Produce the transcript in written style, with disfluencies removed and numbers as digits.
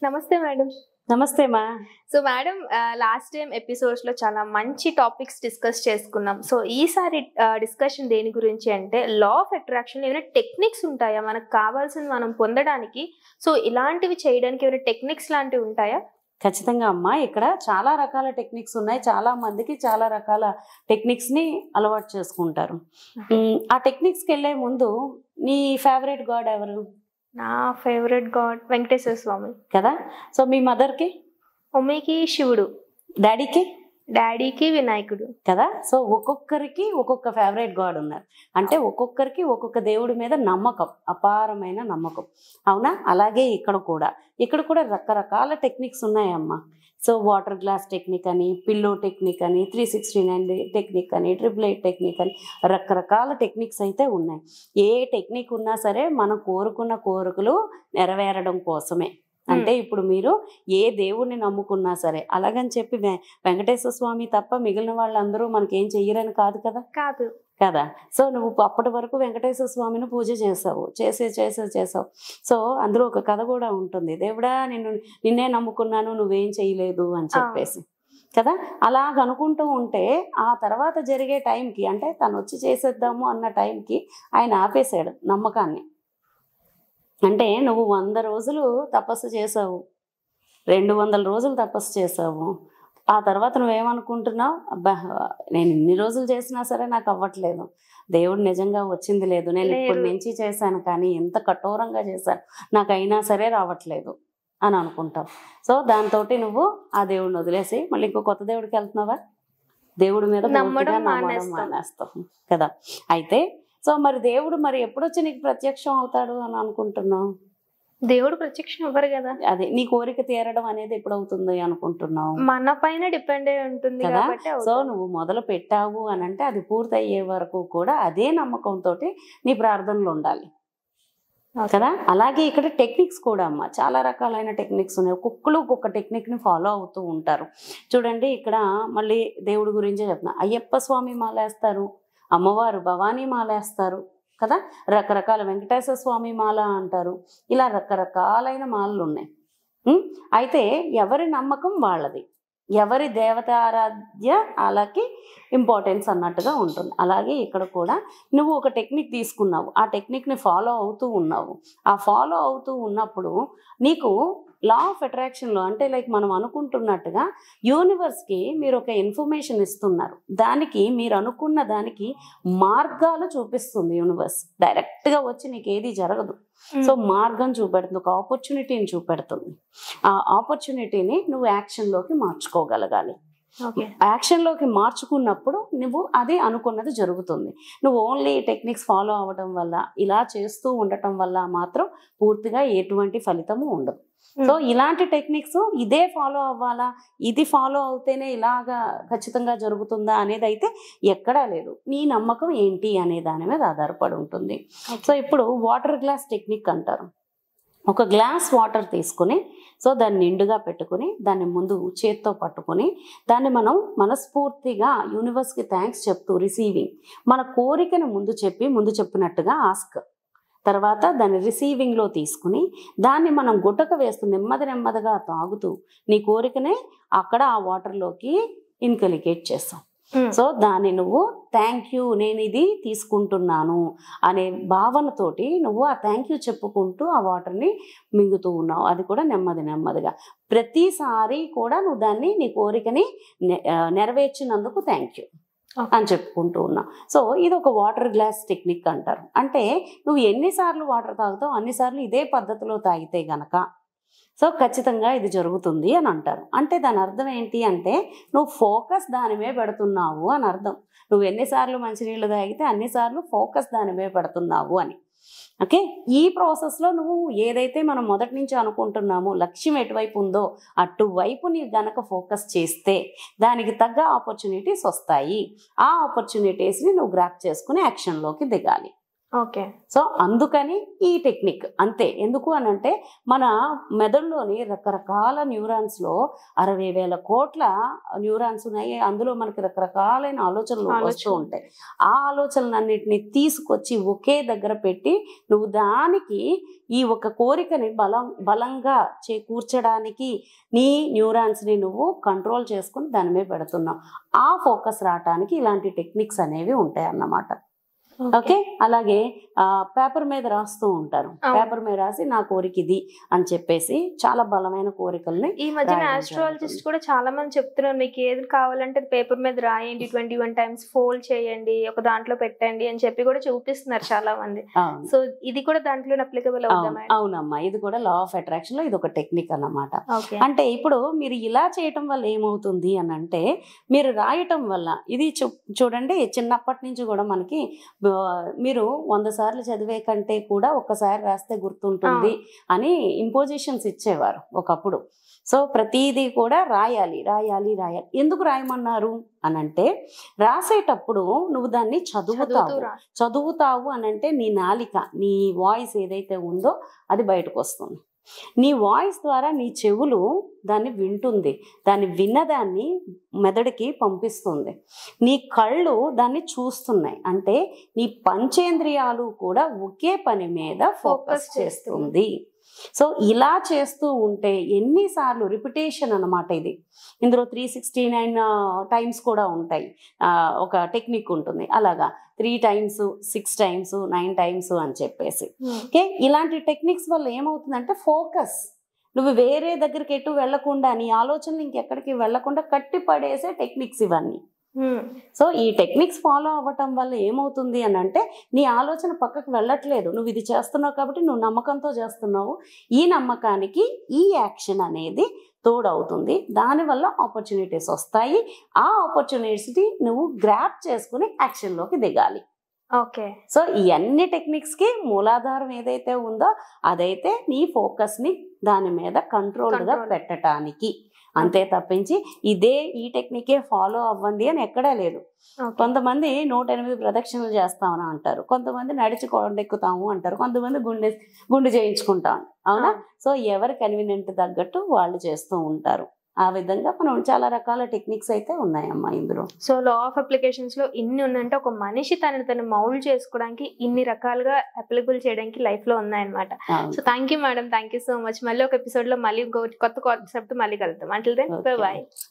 నమస్తే మేడం. నమస్తే మా. సో మేడం, లాస్ట్ టైం ఎపిసోడ్స్లో చాలా మంచి టాపిక్స్ డిస్కస్ చేసుకున్నాం. సో ఈసారి డిస్కషన్ దేని గురించి అంటే, లా ఆఫ్ అట్రాక్షన్ ఏమైనా టెక్నిక్స్ ఉంటాయా మనకు కావాల్సింది మనం పొందడానికి? సో ఇలాంటివి చేయడానికి ఏమైనా టెక్నిక్స్ లాంటివి ఉంటాయా? ఖచ్చితంగా అమ్మా, ఇక్కడ చాలా రకాల టెక్నిక్స్ ఉన్నాయి. చాలా మందికి చాలా రకాల టెక్నిక్స్ని అలవాటు చేసుకుంటారు. ఆ టెక్నిక్స్కి వెళ్ళే ముందు నీ ఫేవరెట్ గాడ్ ఎవరు? నా ఫేవరెట్ గాడ్ వెంకటేశ్వర స్వామి కదా. సో మీ మదర్కి? మమ్మీకి శివుడు, డాడీకి? డాడీకి వినాయకుడు. కదా. సో ఒక్కొక్కరికి ఒక్కొక్క ఫేవరెట్ గాడ్ ఉన్నారు. అంటే ఒక్కొక్కరికి ఒక్కొక్క దేవుడి మీద నమ్మకం, అపారమైన నమ్మకం. అవునా? అలాగే ఇక్కడ కూడా రకరకాల టెక్నిక్స్ ఉన్నాయమ్మా. సో వాటర్ గ్లాస్ టెక్నిక్ అని, పిల్లో టెక్నిక్ అని, 369 టెక్నిక్ అని, 888 టెక్నిక్ అని, రకరకాల టెక్నిక్స్ అయితే ఉన్నాయి. ఏ టెక్నిక్ ఉన్నా సరే మనం కోరుకున్న కోరికలు నెరవేరడం కోసమే. అంటే ఇప్పుడు మీరు ఏ దేవుణ్ణి నమ్ముకున్నా సరే, అలాగని చెప్పి వెంకటేశ్వర స్వామి తప్ప మిగిలిన వాళ్ళందరూ మనకేం చెయ్యరని కాదు కదా. కాదు కదా. సో నువ్వు అప్పటి వరకు వెంకటేశ్వర స్వామిని పూజ చేసావు, చేసావు. సో అందులో ఒక కథ కూడా ఉంటుంది, దేవుడా నిన్నే నమ్ముకున్నాను, నువ్వేం చేయలేదు అని చెప్పేసి కదా. అలాగ అనుకుంటూ ఉంటే ఆ తర్వాత జరిగే టైంకి, అంటే తను వచ్చి చేసేద్దాము అన్న టైంకి ఆయన ఆపేశాడు నమ్మకాన్ని. అంటే నువ్వు 100 రోజులు తపస్సు చేసావు, 200 రోజులు తపస్సు చేసావు. ఆ తర్వాత నువ్వేమనుకుంటున్నావు, అబ్బా నేను ఇన్ని రోజులు చేసినా సరే నాకు అవ్వట్లేదు, దేవుడు నిజంగా వచ్చింది లేదు, నేను ఇప్పటి నుంచి చేశాను కానీ ఎంత కఠోరంగా చేశాను, నాకు అయినా సరే రావట్లేదు అని అనుకుంటావు. సో దాంతో నువ్వు ఆ దేవుడిని వదిలేసి మళ్ళీ ఇంకో కొత్త దేవుడికి వెళ్తున్నావా? దేవుడి మీద నమ్మడం మానేస్తావు కదా. అయితే సో మరి దేవుడు ఎప్పుడొచ్చి నీకు ప్రత్యక్షం అవుతాడు అని అనుకుంటున్నావు? దేవుడు ప్రత్యక్షం అవ్వరు కదా. అదే నీ కోరిక తీరడం అనేది ఎప్పుడు అవుతుంది అనుకుంటున్నావు? మన పైన డిపెండ్ అయి ఉంటుంది కదా. సో నువ్వు మొదలు పెట్టావు అని అంటే అది పూర్తయ్యే వరకు కూడా అదే నమ్మకంతో నీ ప్రార్థనలు ఉండాలి కదా. అలాగే ఇక్కడ టెక్నిక్స్ కూడా అమ్మ, చాలా రకాలైన టెక్నిక్స్ ఉన్నాయి. ఒక్కొక్కరు ఒక్కొక్క టెక్నిక్ని ఫాలో అవుతూ ఉంటారు. చూడండి, ఇక్కడ మళ్ళీ దేవుడి గురించే చెప్తున్నా. అయ్యప్ప స్వామి మాలేస్తారు, అమ్మవారు భవానీ మాలేస్తారు కదా, రకరకాల వెంకటేశ్వర స్వామి మాల అంటారు. ఇలా రకరకాలైన మాలలు ఉన్నాయి. అయితే ఎవరి నమ్మకం వాళ్ళది, ఎవరి దేవత ఆరాధ్య వాళ్ళకి ఇంపార్టెన్స్ అన్నట్టుగా ఉంటుంది. అలాగే ఇక్కడ కూడా నువ్వు ఒక టెక్నిక్ తీసుకున్నావు, ఆ టెక్నిక్ని ఫాలో అవుతూ ఉన్నావు. ఆ ఫాలో అవుతూ ఉన్నప్పుడు నీకు లా ఆఫ్ అట్రాక్షన్లో, అంటే లైక్ మనం అనుకుంటున్నట్టుగా యూనివర్స్కి మీరు ఒక ఇన్ఫర్మేషన్ ఇస్తున్నారు, దానికి మీరు అనుకున్న దానికి మార్గాలు చూపిస్తుంది యూనివర్స్. డైరెక్ట్గా వచ్చి నీకు ఏది జరగదు. సో మార్గం చూపెడుతుంది, ఒక ఆపర్చునిటీని చూపెడుతుంది. ఆ ఆపర్చునిటీని నువ్వు యాక్షన్లోకి మార్చుకోగలగాలి. యాక్షన్లోకి మార్చుకున్నప్పుడు నువ్వు అది అనుకున్నది జరుగుతుంది. నువ్వు ఓన్లీ టెక్నిక్స్ ఫాలో అవ్వడం వల్ల, ఇలా చేస్తూ ఉండటం వల్ల మాత్రం పూర్తిగా ఎటువంటి ఫలితము ఉండదు. సో ఇలాంటి టెక్నిక్స్ ఇదే ఫాలో అవ్వాలా, ఇది ఫాలో అవుతేనే ఇలాగా ఖచ్చితంగా జరుగుతుందా అనేది అయితే ఎక్కడా లేదు. నీ నమ్మకం ఏంటి అనే దాని మీద ఆధారపడి ఉంటుంది. సో ఇప్పుడు వాటర్ గ్లాస్ టెక్నిక్ అంటారు. ఒక గ్లాస్ వాటర్ తీసుకుని, సో దాన్ని నిండుగా పెట్టుకుని, దాన్ని ముందు చేత్తో పట్టుకొని, దాన్ని మనం మనస్ఫూర్తిగా యూనివర్స్కి థ్యాంక్స్ చెప్తూ రిసీవింగ్, మన కోరికను ముందు చెప్పినట్టుగా ఆస్క్, తర్వాత దాన్ని రిసీవింగ్లో తీసుకుని దాన్ని మనం గుటక వేస్తూ నెమ్మదిగా తాగుతూ నీ కోరికనే అక్కడ ఆ వాటర్లోకి ఇన్కలికేట్ చేస్తాం. సో దాన్ని నువ్వు థ్యాంక్ యూ, నేను ఇది తీసుకుంటున్నాను అనే భావనతోటి నువ్వు ఆ థ్యాంక్ యూ చెప్పుకుంటూ ఆ వాటర్ని మింగుతూ ఉన్నావు. అది కూడా నెమ్మదిగా ప్రతిసారి కూడా నువ్వు దాన్ని, నీ కోరికని నెరవేర్చినందుకు థ్యాంక్ యూ అని చెప్పుకుంటూ ఉన్నావు. సో ఇది ఒక వాటర్ గ్లాస్ టెక్నిక్ అంటారు. అంటే నువ్వు ఎన్నిసార్లు వాటర్ తాగుతావు అన్నిసార్లు ఇదే పద్ధతిలో తాగితే గనక సో ఖచ్చితంగా ఇది జరుగుతుంది అని అంటారు. అంటే దాని అర్థం ఏంటి అంటే, నువ్వు ఫోకస్ దానిమే పెడుతున్నావు అని అర్థం. నువ్వు ఎన్నిసార్లు మంచినీళ్ళు తాగితే అన్నిసార్లు ఫోకస్ దానిమే పెడుతున్నావు అని. ఓకే, ఈ ప్రాసెస్లో నువ్వు ఏదైతే మనం మొదటి నుంచి అనుకుంటున్నామో లక్ష్యం ఎటువైపు ఉందో అటువైపు నీ గనక ఫోకస్ చేస్తే దానికి తగ్గ ఆపర్చునిటీస్ వస్తాయి. ఆ ఆపర్చునిటీస్ని నువ్వు గ్రాప్ చేసుకుని యాక్షన్లోకి దిగాలి. ఓకే. సో అందుకని ఈ టెక్నిక్ అంతే. ఎందుకు అని అంటే మన మెదడులోని రకరకాల న్యూరాన్స్లో 60,000 కోట్ల న్యూరాన్స్ ఉన్నాయి. అందులో మనకి రకరకాలైన ఆలోచనలు వస్తూ ఉంటాయి. ఆ ఆలోచనలన్నిటిని తీసుకొచ్చి ఒకే దగ్గర పెట్టి నువ్వు దానికి ఈ ఒక కోరికని బలంగా చేకూర్చడానికి నీ న్యూరాన్స్ని నువ్వు కంట్రోల్ చేసుకుని దాని మీద పెడుతున్నావు. ఆ ఫోకస్ రావడానికి ఇలాంటి టెక్నిక్స్ అనేవి ఉంటాయి అన్నమాట. ఓకే. అలాగే పేపర్ మీద రాస్తూ ఉంటారు. పేపర్ మీద రాసి నా కోరిక ఇది అని చెప్పేసి చాలా బలమైన కోరికల్ని ఈ మధ్యన ఆస్ట్రాలజిస్ట్ కూడా చాలా మంది చెప్తున్నారు, మీకు ఏది కావాలంటే పేపర్ మీద రాయండి, 21 టైమ్స్ ఫోల్డ్ చేయండి, ఒక దాంట్లో పెట్టండి అని చెప్పి కూడా చూపిస్తున్నారు చాలా మంది. సో ఇది కూడా దాంట్లో అప్లికబుల్ అవుతుందా? అవునమ్మా, ఇది కూడా లా ఆఫ్ అట్రాక్షన్ లో ఇది ఒక టెక్నిక్ అన్నమాట. అంటే ఇప్పుడు మీరు ఇలా చేయటం వల్ల ఏమవుతుంది అని అంటే, మీరు రాయటం వల్ల ఇది చూడండి, చిన్నప్పటి నుంచి కూడా మనకి మీరు 100 సార్లు చదివే కంటే కూడా ఒక్కసారి రాస్తే గుర్తుంటుంది అని ఇంపోజిషన్స్ ఇచ్చేవారు ఒకప్పుడు. సో ప్రతిదీ కూడా రాయాలి రాయాలి రాయాలి. ఎందుకు రాయమన్నారు అనంటే, రాసేటప్పుడు నువ్వు దాన్ని చదువుతావు అనంటే నీ నాలిక, నీ వాయిస్ ఏదైతే ఉందో అది బయటకు వస్తుంది. నీ వాయిస్ ద్వారా నీ చెవులు దాన్ని వింటుంది, దాన్ని విన్నదాన్ని మెదడుకి పంపిస్తుంది, నీ కళ్ళు దాన్ని చూస్తున్నాయి. అంటే నీ పంచేంద్రియాలు కూడా ఒకే పని మీద ఫోకస్ చేస్తుంది. సో ఇలా చేస్తూ ఉంటే ఎన్నిసార్లు రిపిటేషన్ అన్నమాట ఇది. ఇందులో 369 టైమ్స్ కూడా ఉంటాయి. ఒక టెక్నిక్ ఉంటుంది అలాగా, 3 times 6 times 9 times అని చెప్పేసి. ఓకే. ఇలాంటి టెక్నిక్స్ వల్ల ఏమవుతుందంటే, ఫోకస్ నువ్వు వేరే దగ్గరికి ఎటు వెళ్లకుండా, నీ ఆలోచనలు ఇంకెక్కడికి వెళ్లకుండా కట్టి పడేసే టెక్నిక్స్ ఇవన్నీ. సో ఈ టెక్నిక్స్ ఫాలో అవ్వటం వల్ల ఏమవుతుంది అని అంటే, నీ ఆలోచన పక్కకు వెళ్ళట్లేదు. నువ్వు ఇది చేస్తున్నావు కాబట్టి నువ్వు నమ్మకంతో చేస్తున్నావు. ఈ నమ్మకానికి ఈ యాక్షన్ అనేది తోడవుతుంది. దానివల్ల ఆపర్చునిటీస్ వస్తాయి. ఆ ఆపర్చునిటీస్ని నువ్వు గ్రాప్ చేసుకుని యాక్షన్లోకి దిగాలి. ఓకే. సో ఈ అన్ని టెక్నిక్స్కి మూలాధారం ఏదైతే ఉందో అదైతే నీ ఫోకస్ని దాని మీద కంట్రోల్గా పెట్టడానికి. అంతే తప్పించి ఈ టెక్నికే ఫాలో అవ్వండి అని ఎక్కడా లేదు. కొంతమంది 108 ప్రదక్షిణలు చేస్తామని అంటారు, కొంతమంది నడిచి కొండెక్కుతాము అంటారు, కొంతమంది గుండు చేయించుకుంటాం. అవునా? సో ఎవరి కన్వీనియంట్ తగ్గట్టు వాళ్ళు చేస్తూ ఉంటారు. ఆ విధంగా మనం చాలా రకాల టెక్నిక్స్ అయితే ఉన్నాయమ్మా ఇందులో. సో లా ఆఫ్ అప్లికేషన్స్ లో ఇన్ని ఉందంటే, ఒక మనిషి తను మౌల్డ్ చేసుకోవడానికి ఇన్ని రకాలుగా అప్లికబుల్ చేయడానికి లైఫ్ లో ఉన్నాయన్నమాట. So thank you madam, thank you so much. మళ్ళీ ఒక ఎపిసోడ్ లో మళ్ళీ కొత్త కాన్సెప్ట్ మళ్ళీ కలుద్దాం. Until then by.